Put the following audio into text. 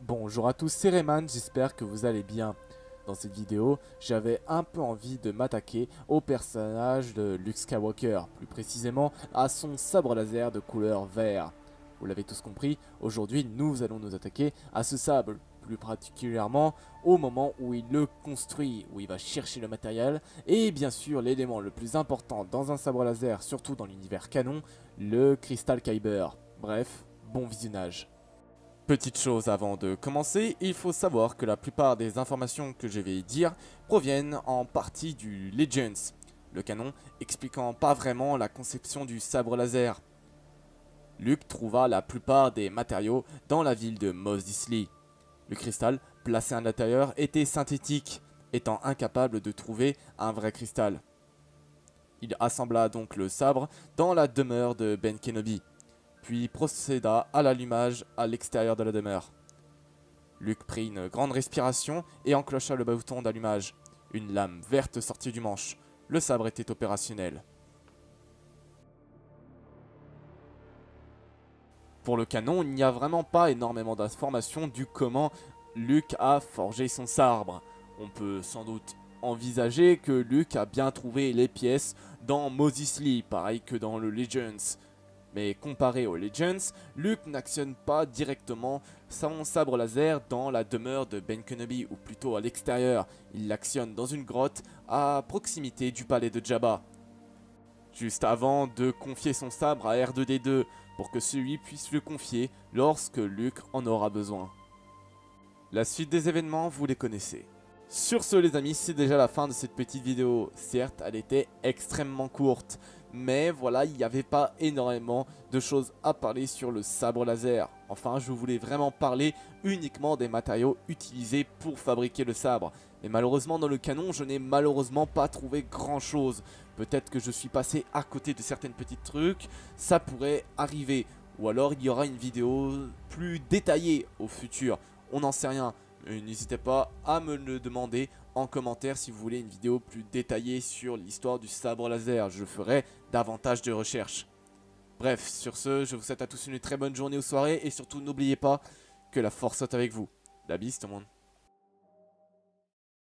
Bonjour à tous, c'est Rayman, j'espère que vous allez bien. Dans cette vidéo, j'avais un peu envie de m'attaquer au personnage de Luke Skywalker, plus précisément à son sabre laser de couleur vert. Vous l'avez tous compris, aujourd'hui nous allons nous attaquer à ce sabre, plus particulièrement au moment où il le construit, où il va chercher le matériel, et bien sûr l'élément le plus important dans un sabre laser, surtout dans l'univers canon, le Crystal Kyber. Bref, bon visionnage. Petite chose avant de commencer, il faut savoir que la plupart des informations que je vais dire proviennent en partie du Legends, le canon expliquant pas vraiment la conception du sabre laser. Luke trouva la plupart des matériaux dans la ville de Mos Eisley. Le cristal placé à l'intérieur était synthétique, étant incapable de trouver un vrai cristal. Il assembla donc le sabre dans la demeure de Ben Kenobi, puis procéda à l'allumage à l'extérieur de la demeure. Luke prit une grande respiration et enclencha le bouton d'allumage. Une lame verte sortit du manche. Le sabre était opérationnel. Pour le canon, il n'y a vraiment pas énormément d'informations du comment Luke a forgé son sabre. On peut sans doute envisager que Luke a bien trouvé les pièces dans Mos Eisley, pareil que dans le Legends. Mais comparé aux Legends, Luke n'actionne pas directement son sabre laser dans la demeure de Ben Kenobi, ou plutôt à l'extérieur. Il l'actionne dans une grotte à proximité du palais de Jabba, juste avant de confier son sabre à R2-D2 pour que celui puisse le confier lorsque Luke en aura besoin. La suite des événements, vous les connaissez. Sur ce les amis, c'est déjà la fin de cette petite vidéo. Certes, elle était extrêmement courte, mais voilà, il n'y avait pas énormément de choses à parler sur le sabre laser. Enfin, je voulais vraiment parler uniquement des matériaux utilisés pour fabriquer le sabre. Mais malheureusement, dans le canon, je n'ai malheureusement pas trouvé grand chose. Peut-être que je suis passé à côté de certaines petites trucs, ça pourrait arriver. Ou alors il y aura une vidéo plus détaillée au futur, on n'en sait rien. N'hésitez pas à me le demander en commentaire si vous voulez une vidéo plus détaillée sur l'histoire du sabre laser. Je ferai davantage de recherches. Bref, sur ce, je vous souhaite à tous une très bonne journée ou soirée. Et surtout, n'oubliez pas que la force soit avec vous. La bise tout le monde.